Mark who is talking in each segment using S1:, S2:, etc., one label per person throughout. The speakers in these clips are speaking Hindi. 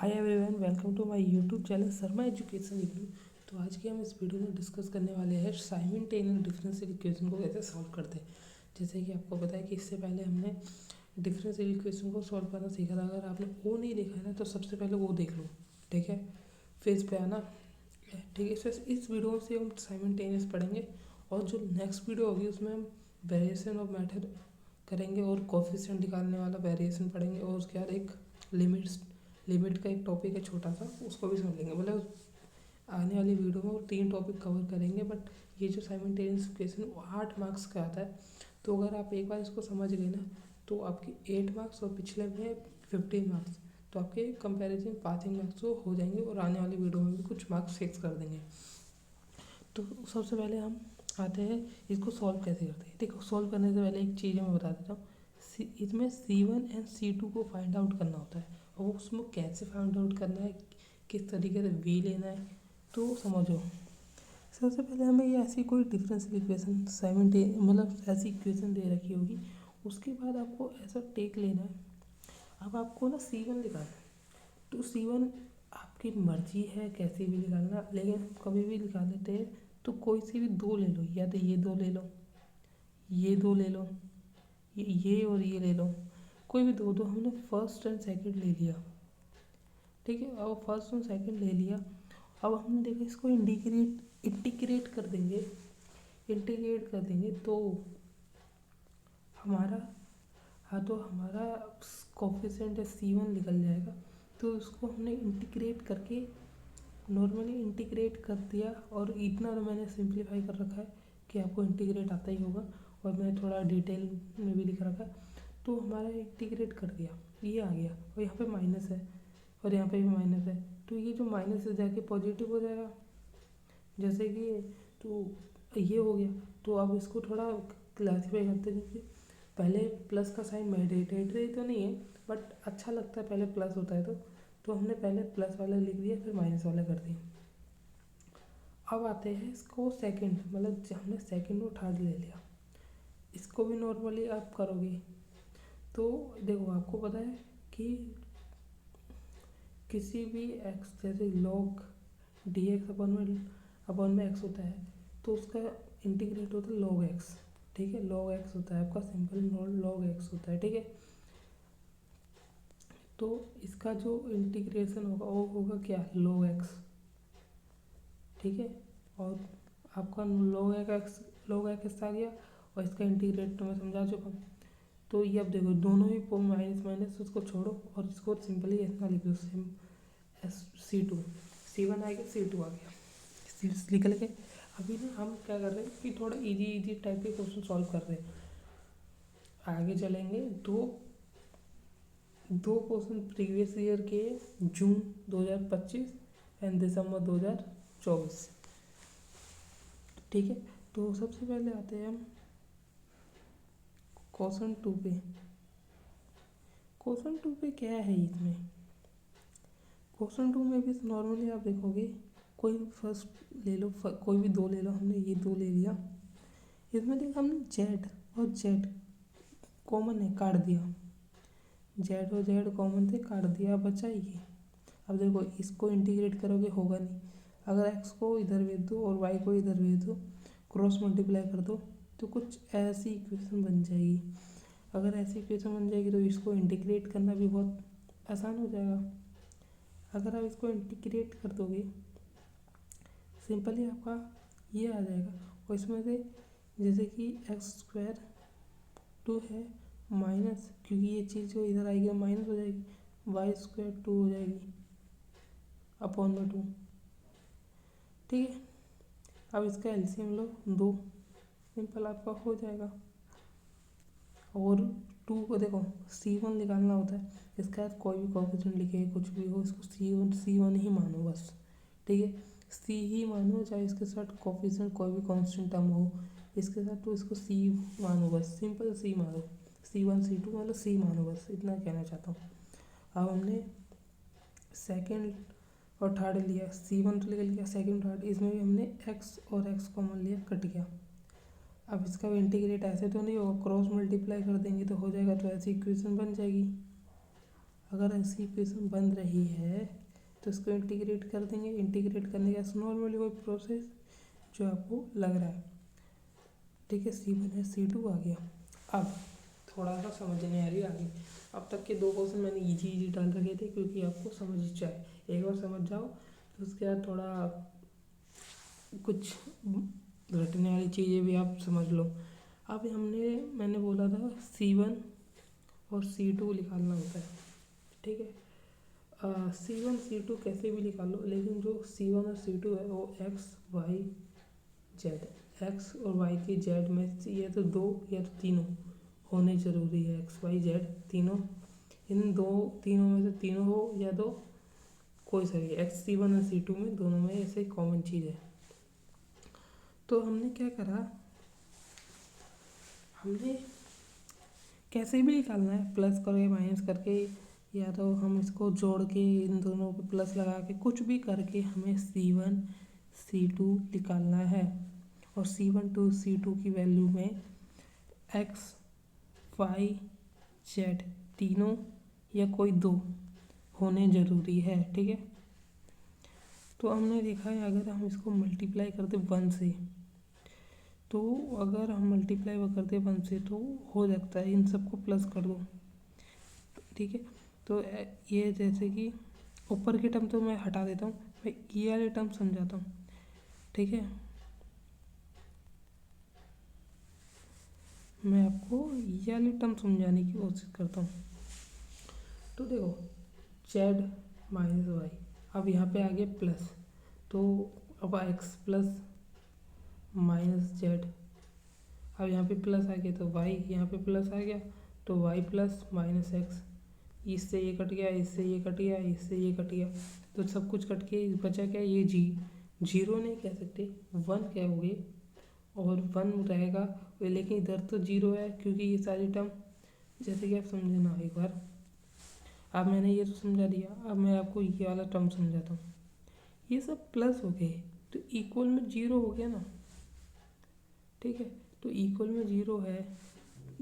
S1: Hi everyone, welcome to my YouTube channel Sharma education review. तो आज के हम इस वीडियो में डिस्कस करने वाले हैं साइमल्टेनियस डिफरेंशियल इक्वेशन को कैसे सॉल्व करते हैं। जैसे कि आपको पता है कि इससे पहले हमने डिफरेंशियल इक्वेशन को सॉल्व करना सीखा था। अगर आपने वो नहीं देखा है ना तो सबसे पहले वो देख लो, ठीक है। फिर इस पे आना, ठीक है। इस वीडियो से हम साइमल्टेनियस पढ़ेंगे और जो नेक्स्ट वीडियो होगी उसमें हम वेरिएशन ऑफ मेथड करेंगे और कोफिशिएंट निकालने वाला वेरिएशन पढ़ेंगे और उसके बाद एक लिमिट का एक टॉपिक है छोटा सा, उसको भी समझ लेंगे। मतलब आने वाली वीडियो में वो 3 टॉपिक कवर करेंगे। बट ये जो साइमल्टेनियस इक्वेशन 8 मार्क्स का आता है, तो अगर आप एक बार इसको समझ गए ना तो आपकी 8 मार्क्स और पिछले में 15 मार्क्स, तो आपके कंपैरिजन पासिंग मार्क्स तो हो जाएंगे और आने वाली वीडियो में भी कुछ मार्क्स फिक्स कर देंगे। तो सबसे पहले हम आते हैं इसको सॉल्व कैसे करते हैं। देखो, सॉल्व करने से पहले एक चीज़ मैं बता देता हूँ। इसमें C1 एंड C2 को फाइंड आउट करना होता है और वो उसमें कैसे फाइंड आउट करना है, किस तरीके से वे लेना है, तो समझो। सबसे पहले हमें ये ऐसी कोई डिफरेंशियल इक्वेशन मतलब ऐसी इक्वेशन दे रखी होगी। उसके बाद आपको ऐसा टेक लेना है। अब आपको ना C1 निकालना है। तो C1 आपकी मर्जी है कैसे भी निकालना, लेकिन कभी भी निकाल लेते हैं तो कोई सी भी दो ले लो, या तो ये दो ले लो, ये दो ले लो, ये और ये ले लो, कोई भी दो। हमने फर्स्ट एंड सेकंड ले लिया, ठीक है। अब फर्स्ट और सेकंड ले लिया। अब हमने देखा इसको इंटीग्रेट कर देंगे। तो हमारा, हाँ, तो हमारा कोफिशिएंट है C1 निकल जाएगा। तो उसको हमने इंटीग्रेट करके नॉर्मली इंटीग्रेट कर दिया। और इतना तो मैंने सिंप्लीफाई कर रखा है कि आपको इंटीग्रेट आता ही होगा, और मैंने थोड़ा डिटेल में भी लिख रखा है। तो हमारा इंटीग्रेट कर दिया, ये आ गया, और यहाँ पे माइनस है और यहाँ पे भी माइनस है। तो ये जो माइनस है जाके पॉजिटिव हो जाएगा, जैसे कि तो ये हो गया। तो अब इसको थोड़ा क्लासीफाई करते हैं। पहले प्लस का साइन मैंडेटरी तो नहीं है, बट अच्छा लगता है पहले प्लस होता है तो हमने पहले प्लस वाला लिख दिया, फिर माइनस वाला कर दिया। अब आते हैं इसको सेकंड, मतलब हमने सेकंड और थर्ड ले लिया। इसको भी नॉर्मली आप करोगे तो देखो, आपको पता है कि किसी भी एक्स, जैसे लॉग डी एक्स अपॉन में एक्स होता है, तो उसका इंटीग्रेट होता है लॉग एक्स, ठीक है। लॉग एक्स होता है आपका सिंपल लॉग एक्स होता है, ठीक है। तो इसका जो इंटीग्रेशन होगा वो होगा क्या, log x, ठीक है। और आपका log x आ गया, और इसका इंटीग्रेट तो मैं समझा चुका हूँ। तो ये अब देखो, दोनों ही माइनस माइनस उसको छोड़ो और इसको सिंपली इतना लिख दो, सेम C2, C1 आ गया, C2 आ गया, निकल के। अभी ना हम क्या कर रहे हैं कि थोड़ा इजी टाइप के क्वेश्चन सॉल्व कर रहे हैं। आगे चलेंगे, दो क्वेश्चन प्रीवियस ईयर के, जून 2025 एंड दिसंबर 2024, ठीक है। तो सबसे पहले आते हैं हम क्वेश्चन 2 पे। क्वेश्चन 2 पे क्या है इसमें, क्वेश्चन 2 में भी नॉर्मली आप देखोगे, कोई भी फर्स्ट ले लो, कोई भी दो ले लो। हमने ये दो ले लिया। इसमें देखो हमने जेड और जेड कॉमन है, काट दिया। जेड और जेड कॉमन थे, काट दिया, बचा ये। अब देखो, इसको इंटीग्रेट करोगे होगा नहीं। अगर एक्स को इधर भेज दो और वाई को इधर भेज दो, क्रॉस मल्टीप्लाई कर दो, तो कुछ ऐसी इक्वेशन बन जाएगी। अगर ऐसी इक्वेशन बन जाएगी तो इसको इंटीग्रेट करना भी बहुत आसान हो जाएगा। अगर आप इसको इंटीग्रेट कर दोगे, सिंपली आपका ये आ जाएगा। और इसमें से जैसे कि x² 2 है, माइनस, क्योंकि ये चीज़ जो इधर आएगी माइनस हो जाएगी, y² 2 हो जाएगी अपॉन में 2, ठीक है। अब इसका एलसीएम लो 2, सिंपल आपका हो जाएगा। और 2 को देखो C1 निकालना होता है, इसके बाद कोई भी कोफिशिएंट लिखे, कुछ भी हो, इसको C1 ही मानो बस, ठीक है। C ही मानो, चाहे इसके साथ कोफिशिएंट कोई भी कांस्टेंट टर्म हो इसके साथ, तो इसको C मानो बस, सिंपल C मानो। C1 C2 मतलब C मानो बस, इतना कहना चाहता हूँ। अब हमने सेकंड और थर्ड लिया, C1 तो निकल गया, सेकंड थर्ड, इसमें भी हमने x और x कॉमन लिया, कट गया। अब इसका भी इंटीग्रेट ऐसे तो नहीं होगा, क्रॉस मल्टीप्लाई कर देंगे तो हो जाएगा, तो ऐसी इक्वेशन बन जाएगी। अगर ऐसी इक्वेशन बन रही है तो इसको इंटीग्रेट कर देंगे। इंटीग्रेट करने के बाद नॉर्मली कोई प्रोसेस जो आपको लग रहा है, ठीक है। C1 है, C2 आ गया। अब थोड़ा सा समझने आ रही है आगे। अब तक के 2 क्वेश्चन मैंने इजी डाल रखे थे क्योंकि आपको समझ जाए, एक बार समझ जाओ तो उसके बाद थोड़ा कुछ रटने वाली चीज़ें भी आप समझ लो। अब मैंने बोला था C1 और C2 निकालना होता है, ठीक है। C1 C2 कैसे भी निकाल लो, लेकिन जो C1 और C2 है वो एक्स वाई जेड, एक्स और वाई की जेड में से या तो 2 या तो तीनों होने ज़रूरी है। एक्स वाई जेड तीनों, इन तीनों में से तीनों हो या तो कोई सा भी, एक्स C1 और C2 में दोनों में ऐसे कॉमन चीज़ है। तो हमने क्या करा, हमने कैसे भी निकालना है, प्लस करके माइनस करके, या तो हम इसको जोड़ के इन दोनों पे प्लस लगा के, कुछ भी करके हमें C1 C2 निकालना है। और C1 टू C2 की वैल्यू में एक्स वाई जेड तीनों या कोई 2 होने ज़रूरी है, ठीक है। तो हमने देखा है अगर हम इसको मल्टीप्लाई करते 1 से, तो अगर हम मल्टीप्लाई वो करते 1 से तो हो सकता है इन सबको प्लस कर दो, ठीक है। तो ये जैसे कि ऊपर के टर्म तो मैं हटा देता हूँ, मैं ये वाले टर्म समझाता हूँ, ठीक है। मैं आपको ये वाले टर्म समझाने की कोशिश करता हूँ। तो देखो जेड माइनस वाई, अब यहाँ पे आ गया प्लस, तो अब एक्स प्लस माइनस जेड, अब यहाँ पे प्लस आ गया तो वाई, यहाँ पे प्लस आ गया तो वाई प्लस माइनस एक्स, इससे ये कट गया, इससे ये कट गया, इससे ये कट गया, तो सब कुछ कट के बचा क्या, ये जीरो नहीं कह सकते, 1 कहोगे और 1 रहेगा, लेकिन इधर तो 0 है क्योंकि ये सारी टर्म, जैसे कि आप समझे ना एक बार। अब मैंने ये तो समझा दिया, अब मैं आपको ये वाला टर्म समझाता हूँ। ये सब प्लस हो गए तो इक्वल में 0 हो गया ना, ठीक है। तो इक्वल में 0 है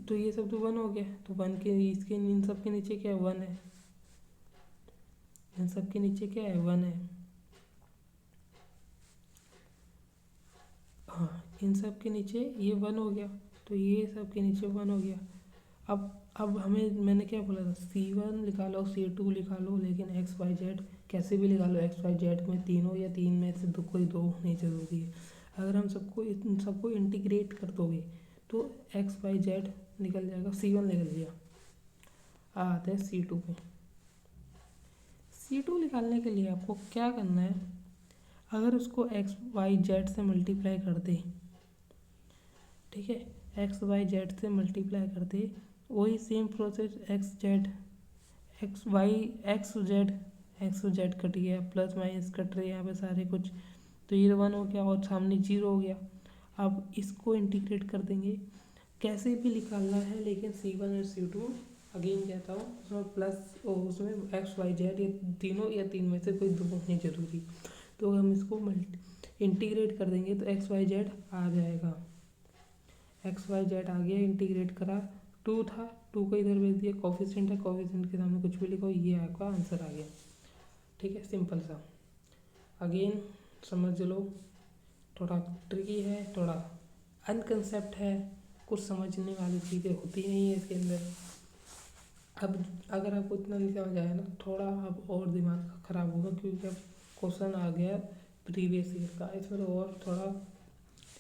S1: तो ये सब तो 1 हो गया, तो 1 के इसके इन सब के नीचे क्या है, 1 है, इन सब के नीचे क्या है, 1 है। हाँ, इन सब के नीचे ये 1 हो गया, तो ये सब के नीचे 1 हो गया। अब मैंने क्या बोला था, C1 निकालो C2 निकालो, लेकिन एक्स वाई जेड कैसे भी निकालो, एक्स वाई जेड में तीनों या 3 में से कोई 2 होने ज़रूरी है। अगर हम सबको इंटीग्रेट कर दोगे तो एक्स वाई जेड निकल जाएगा, C1 निकल गया। आते हैं C2 पे। C2 निकालने के लिए आपको क्या करना है, अगर उसको एक्स वाई जेड से मल्टीप्लाई कर दे, ठीक है, एक्स वाई जेड से मल्टीप्लाई कर दे, वही same process x z x y x z cut गया, प्लस माइनस कट रहे हैं यहाँ पे सारे कुछ, तो ये 1 हो गया और सामने 0 हो गया। अब इसको इंटीग्रेट कर देंगे, कैसे भी निकालना है, लेकिन C1 और C2 अगेन कहता हूँ उसमें प्लस, उसमें एक्स वाई जेड ये तीनों या 3 में से कोई 2 होनी जरूरी। तो हम इसको इंटीग्रेट कर देंगे तो एक्स वाई जेड आ जाएगा, एक्स वाई जेड आ गया, इंटीग्रेट करा, 2 था, 2 को इधर भेज दिया, कोफिशिएंट है, कोफिशिएंट के सामने कुछ भी लिखो, ये आपका आंसर आ गया, ठीक है, सिंपल सा। अगेन समझ लो, थोड़ा ट्रिकी है, थोड़ा अनकंसेप्ट है, कुछ समझने वाली चीज़ें होती नहीं है इसके अंदर। अब अगर आपको इतना नहीं समझ आया ना, थोड़ा अब और दिमाग ख़राब होगा क्योंकि अब क्वेश्चन आ गया प्रीवियस ईयर का, इसमें तो और थोड़ा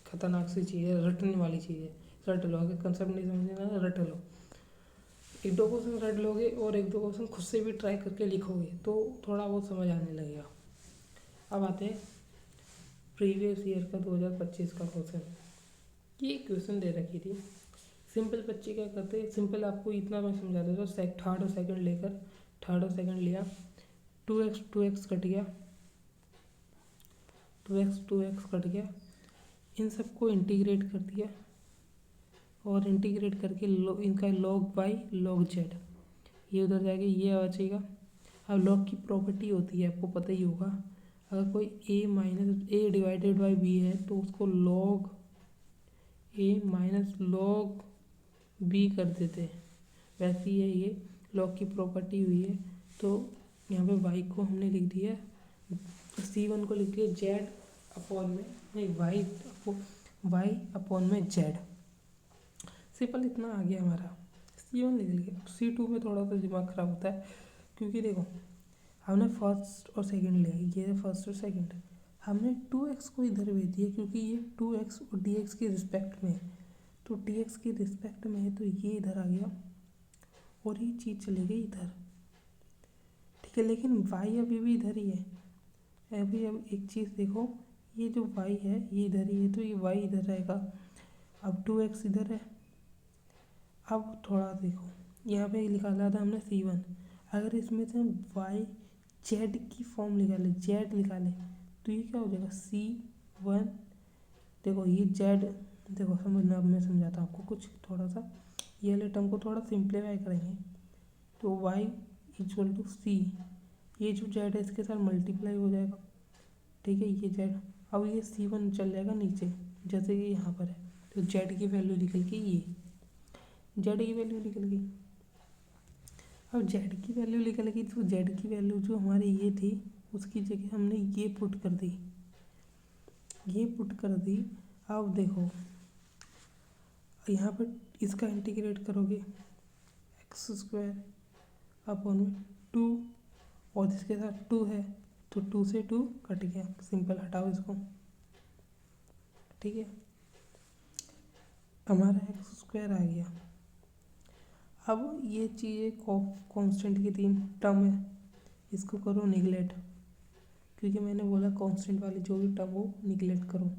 S1: खतरनाक सी चीज़ है, रटने वाली चीज़ है, रट लो। अगर कंसेप्ट नहीं समझना ना, रट लो, 1-2 क्वेश्चन रट लोगे और 1-2 क्वेश्चन खुद से भी ट्राई करके लिखोगे तो थोड़ा बहुत समझ आने लगेगा। अब आते हैं प्रीवियस ईयर का 2025 का क्वेश्चन। ये क्वेश्चन दे रखी थी, सिंपल बच्चे क्या करते हैं, सिंपल आपको इतना मैं समझा देता हूँ, थर्ड और सेकंड लिया, 2x कट गया, 2x कट गया, इन सबको इंटीग्रेट कर दिया और इंटीग्रेट करके इनका log बाई log जेड, ये उधर जाके ये आ जाएगा। अब log की प्रॉपर्टी होती है, आपको पता ही होगा, अगर कोई a minus a divided by b है तो उसको log a minus log b कर देते हैं, वैसे ही है ये log की प्रॉपर्टी हुई है, तो यहाँ पे y को हमने लिख दिया, C1 को लिख दिया z अपॉन में, नहीं y अपॉन में z। सिंपल इतना आ गया हमारा, C1 लिख लिया। C2 में थोड़ा सा दिमाग खराब होता है, क्योंकि देखो हमने फर्स्ट और सेकंड लिया, ये फर्स्ट और सेकंड, हमने 2x को इधर भेज दिया क्योंकि ये 2x और dx की रिस्पेक्ट में है, तो dx की रिस्पेक्ट में है तो ये इधर आ गया और ये चीज़ चली गई इधर, ठीक है। लेकिन y अभी भी इधर ही है। अब एक चीज़ देखो, ये जो y है ये इधर ही है, तो ये y इधर रहेगा। अब 2x इधर है। अब थोड़ा देखो, यहाँ पे निकाला था हमने C1, अगर इसमें से हम y z की फॉर्म निकालें, z निकालें, तो ये क्या हो जाएगा C1। देखो ये z, देखो समझना, अब मैं समझाता हूँ आपको कुछ थोड़ा सा, ये वाले टर्म को थोड़ा सिंप्लीफाई करेंगे, तो y इक्वल टू c, ये जो z है इसके साथ मल्टीप्लाई हो जाएगा, ठीक है, ये z। अब ये C1 चल जाएगा नीचे, जैसे कि यहाँ पर है, तो z की वैल्यू निकल के ये z की वैल्यू निकल गई। अब z की वैल्यू निकल गई, तो z की वैल्यू जो हमारी ये थी उसकी जगह हमने ये पुट कर दी, ये पुट कर दी। अब देखो यहाँ पर इसका इंटीग्रेट करोगे, x² अपॉन में 2, और जिसके साथ 2 है तो 2 से 2 कट गया, सिंपल, हटाओ इसको, ठीक है, हमारा x² आ गया। अब ये चीज़ें कांस्टेंट की तीन टर्म है, इसको करो निगलेक्ट, क्योंकि मैंने बोला कांस्टेंट वाली जो भी टर्म हो निगलेक्ट करो।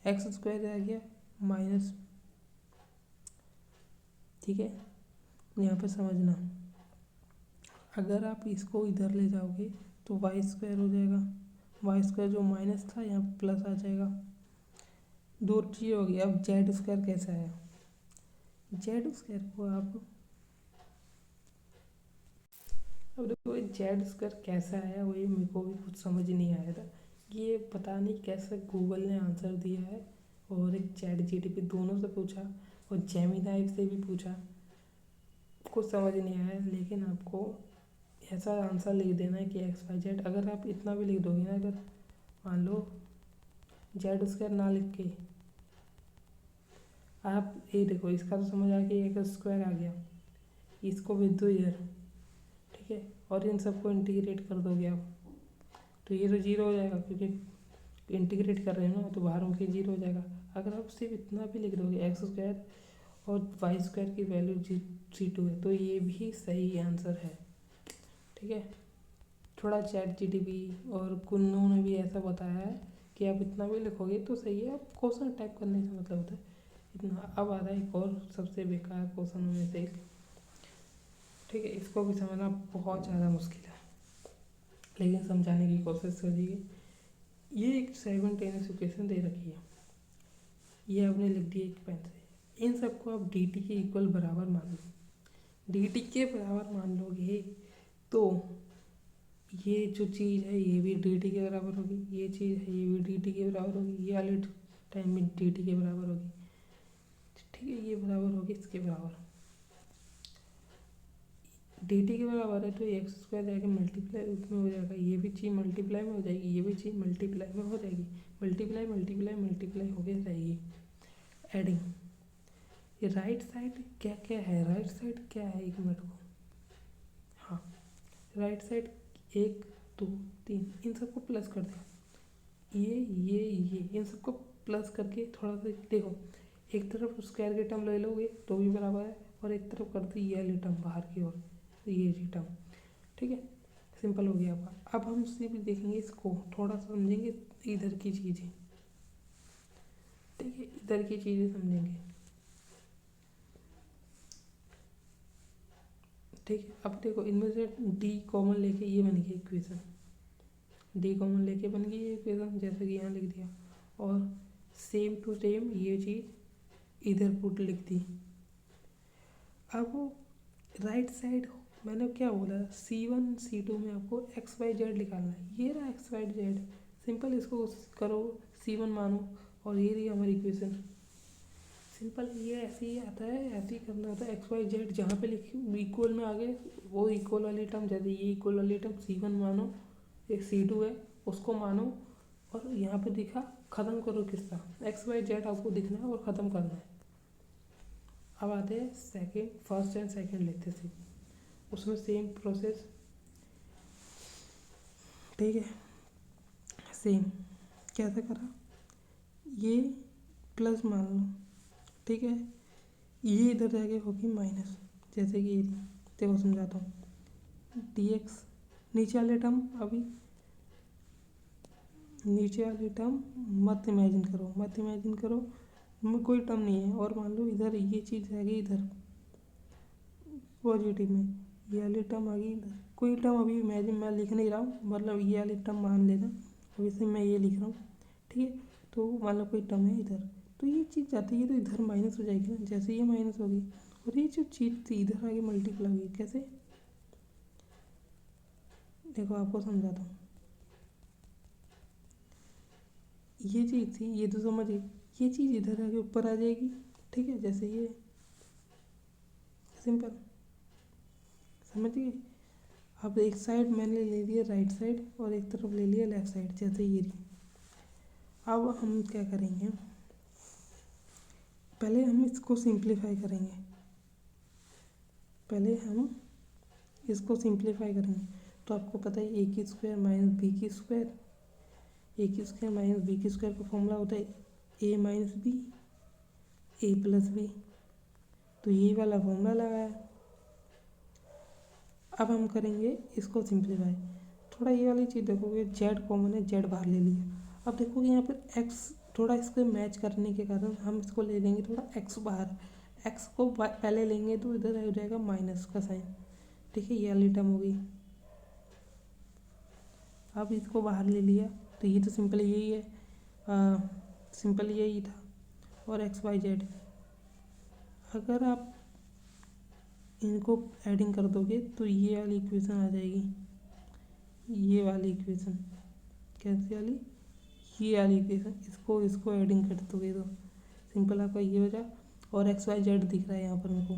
S1: x² आ गया माइनस, ठीक है, यहाँ पे समझना, अगर आप इसको इधर ले जाओगे तो y² हो जाएगा, y² जो माइनस था यहाँ प्लस आ जाएगा, दो चीज़ हो गई। अब z² कैसे आया, z² को आप, अब देखो z² कैसा आया वही मेरे को भी कुछ समझ नहीं आया था, ये पता नहीं कैसे गूगल ने आंसर दिया है, और एक ChatGPT दोनों से पूछा और जेमिनी से भी पूछा, कुछ समझ नहीं आया। लेकिन आपको ऐसा आंसर लिख देना है कि XYZ, अगर आप इतना भी लिख दोगे ना, अगर मान लो z² ना लिख के आप ये देखो, इसका तो समझ आ गया, x² आ गया, इसको भेज दो इधर, ठीक है, और इन सबको इंटीग्रेट कर दोगे आप, तो ये तो जीरो हो जाएगा, क्योंकि इंटीग्रेट कर रहे हो ना, तो बाहर होके जीरो हो जाएगा। अगर आप सिर्फ इतना भी लिख दोगे x² और y² की वैल्यू C2 है, तो ये भी सही आंसर है, ठीक है। थोड़ा ChatGPT और कुन्नू ने भी ऐसा बताया है कि आप इतना भी लिखोगे तो सही है, आप क्वेश्चन टाइप करने से मतलब होता है इतना। अब आ रहा है एक और सबसे बेकार क्वेश्चन में से एक, ठीक है, इसको भी समझना बहुत ज़्यादा मुश्किल है, लेकिन समझाने की कोशिश करिए। ये एक साइमल्टेनियस इक्वेशन दे रखी है, ये आपने लिख दिया एक पेन से, इन सबको आप dt के इक्वल बराबर मान लो, dt के बराबर मान लोगे तो ये जो चीज़ है ये भी dt के बराबर होगी, ये चीज़ है ये भी dt के बराबर होगी, ये वाले टाइम में dt के बराबर होगी, ठीक है, ये बराबर होगी इसके बराबर, dt के बराबर है तो x² जाके मल्टीप्लाई उसमें हो जाएगा, ये भी चीज़ मल्टीप्लाई में हो जाएगी, ये भी चीज़ मल्टीप्लाई में हो जाएगी, मल्टीप्लाई मल्टीप्लाई मल्टीप्लाई हो गया रहेगी एडिंग। ये राइट साइड क्या क्या है, राइट साइड क्या है, एक मिनट को, हाँ, राइट साइड 1 2 3 इन सबको प्लस कर दो, ये इन सबको प्लस करके थोड़ा सा देखो, एक तरफ स्क्वायर के टर्म ले लोगे तो भी बराबर है, और एक तरफ कर दो ये वाली टर्म बाहर की ओर, ये जी टर्म, ठीक है, सिंपल हो गया। अब हम सिर्फ देखेंगे इसको, थोड़ा समझेंगे इधर की चीज़ें, ठीक है, इधर की चीज़ें समझेंगे, ठीक है। अब देखो इनमें से d कॉमन लेके ये बन गई इक्वेशन, d कॉमन लेके बन गई ये इक्वेशन, जैसे कि यहाँ लिख दिया, और सेम टू सेम ये चीज़ इधर पुट लिख दी। अब राइट साइड मैंने क्या बोला, C1 C2 में आपको XYZ निकालना है, ये रहा XYZ, सिंपल, इसको करो C1 मानो, और ये रही हमारी इक्वेशन सिंपल ये ऐसे ही आता है, ऐसे ही करना होता है। एक्स वाई जेड जहाँ पे लिखी इक्वल में आगे वो इक्वल वाली टर्म, जैसे ये इक्वल वाली टर्म C1 मानो, एक C2 है उसको मानो, और यहाँ पे दिखा ख़त्म करो किस्सा। एक्स वाई जेड आपको दिखना है और ख़त्म करना है। अब आते हैं सेकेंड, फर्स्ट एंड सेकेंड लेते थे, उसमें सेम प्रोसेस, ठीक है। सेम कैसे करा, ये प्लस मान लो, ठीक है, ये इधर जाके होगी माइनस, जैसे कि ये देखो समझाता हूँ। dx नीचे वाले टर्म, अभी नीचे वाली टर्म मत इमेजिन करो, मत इमेजिन करो, में कोई टर्म नहीं है। और मान लो इधर ये चीज़ है गई इधर पॉजिटिव में, ये वाली टर्म आ गई इधर, कोई टर्म अभी इमेजिन मैं लिख नहीं रहा हूँ, मतलब ये वाली टर्म मान लेना, अभी से मैं ये लिख रहा हूँ, ठीक है। तो मान लो कोई टर्म है इधर, तो ये चीज़ जाती है तो इधर माइनस हो जाएगी ना, जैसे ये माइनस होगी, और ये जो चीज़ थी इधर आगे मल्टीप्लाई हुई, कैसे, देखो आपको समझाता हूँ। ये चीज़ थी, ये तो समझिए, ये चीज़ इधर आगे ऊपर आ जाएगी, ठीक है, जैसे ये, सिंपल, समझ गए। अब एक साइड मैंने ले लिया राइट साइड और एक तरफ ले लिया लेफ्ट साइड, जैसे ये रही। अब हम क्या करेंगे, पहले हम इसको सिंप्लीफाई करेंगे, पहले हम इसको सिंप्लीफाई करेंगे। तो आपको पता है a की स्क्वायर माइनस बी की स्क्वायर, ए की स्क्वायर माइनस बी की स्क्वायर का फॉर्मूला होता है a minus b, a plus b, तो ये वाला फॉर्मूला लगाया। अब हम करेंगे इसको सिंप्लीफाई, थोड़ा ये वाली चीज़ देखोगे, जेड कॉमन है, जेड बाहर ले लिया। अब देखोगे यहाँ पर एक्स थोड़ा इसको मैच करने के कारण हम इसको ले लेंगे थोड़ा एक्स बाहर, एक्स को पहले लेंगे तो इधर हो जाएगा माइनस का साइन, ठीक है, ये वाली टर्म होगी। अब इसको बाहर ले लिया तो ये तो सिंपल यही है, सिंपल यही था। और एक्स वाई जेड, अगर आप इनको ऐडिंग कर दोगे तो ये वाली इक्वेशन आ जाएगी, ये वाली इक्वेशन, कैसी वाली, ये वाली इक्वेशन, इसको ऐडिंग कर दोगे तो सिंपल आपका ये हो जाए। और एक्स वाई जेड दिख रहा है यहाँ पर मेरे को,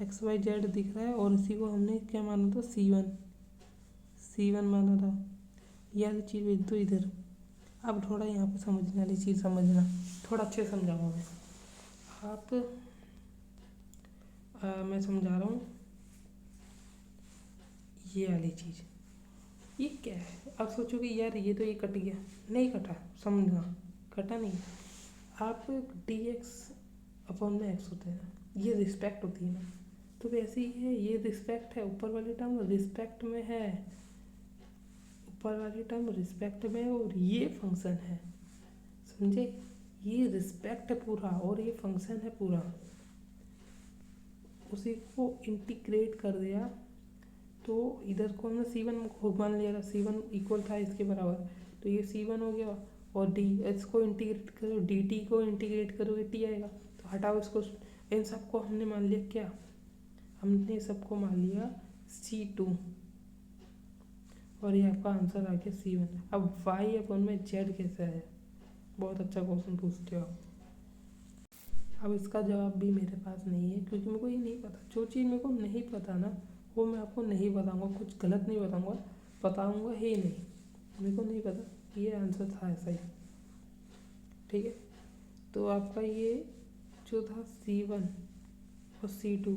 S1: एक्स वाई जेड दिख रहा है, और इसी को हमने क्या माना था, C1 माना था, ये वाली चीज़ भेज दो इधर। अब थोड़ा यहाँ पे समझने वाली चीज़ समझना, थोड़ा अच्छे से समझाऊंगा मैं, आप मैं समझा रहा हूँ। ये वाली चीज़, ये क्या है, आप सोचोगे यार ये तो ये कट गया, नहीं कटा, समझना, कटा नहीं। आप dx अपॉन में x होता है ना, ये रिस्पेक्ट होती है ना, तो वैसे ही है, ये रिस्पेक्ट है, ऊपर वाली टर्म रिस्पेक्ट में है, ऊपर वाली टर्म रिस्पेक्ट में, और ये फंक्शन है, समझे, ये रिस्पेक्ट है पूरा और ये फंक्शन है पूरा, उसी को इंटीग्रेट कर दिया तो इधर को हमने C1 को मान लिया था, C1 इक्वल था इसके बराबर, तो ये C1 हो गया, और डी इसको इंटीग्रेट करो, dt को इंटीग्रेट करोगे t आएगा, तो हटाओ इसको, इन सबको हमने मान लिया क्या, हमने सबको मान लिया C2, और ये आपका आंसर आ गया C1। अब y अपन में z कैसे है, बहुत अच्छा क्वेश्चन पूछते हो आप। अब इसका जवाब भी मेरे पास नहीं है, क्योंकि मेरे को ये नहीं पता, जो चीज़ मेरे को नहीं पता ना वो मैं आपको नहीं बताऊंगा, कुछ गलत नहीं बताऊंगा ही नहीं, मेरे को नहीं पता, ये आंसर था ऐसा ही, ठीक है। तो आपका ये जो था C1 और C2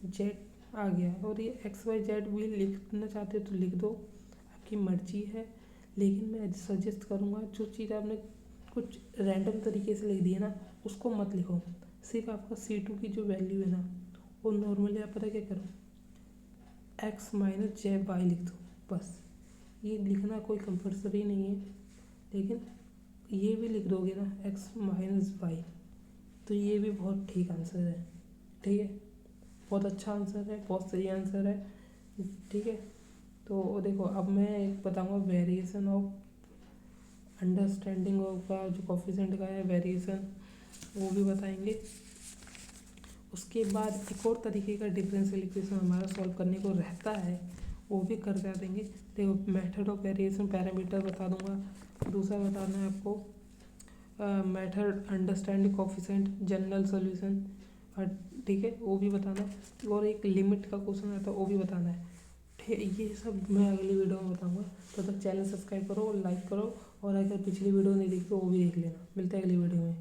S1: Z आ गया, और ये एक्स वाई जेड भी लिखना चाहते हो तो लिख दो, आपकी मर्जी है, लेकिन मैं सजेस्ट करूँगा जो चीज़ आपने कुछ रैंडम तरीके से लिख दी है ना उसको मत लिखो, सिर्फ आपका C2 की जो वैल्यू है ना वो नॉर्मली आप पता क्या करो, x माइनस जे वाई लिख दो, बस, ये लिखना कोई कंपल्सरी नहीं है, लेकिन ये भी लिख दोगे ना x माइनस वाई, तो ये भी बहुत ठीक आंसर है, ठीक है, बहुत अच्छा आंसर है, बहुत सही आंसर है, ठीक है। तो देखो अब मैं एक बताऊंगा वेरिएशन ऑफ अंडरस्टैंडिंग का जो कोफिशिएंट का है वेरिएशन, वो भी बताएंगे। उसके बाद एक और तरीके का डिफरेंशियल इक्वेशन हमारा सॉल्व करने को रहता है, वो भी कर देंगे। देखो मेथड ऑफ वेरिएशन पैरामीटर बता दूंगा, दूसरा बताना है आपको method, understand coefficient, general solution, ठीक है, वो भी बताना है। और एक लिमिट का क्वेश्चन आता है, वो भी बताना है। ठीक, ये सब मैं अगली वीडियो में बताऊंगा। तो तक चैनल सब्सक्राइब करो, लाइक करो, और अगर पिछली वीडियो नहीं देखी तो वो भी देख लेना। मिलते हैं अगली वीडियो में।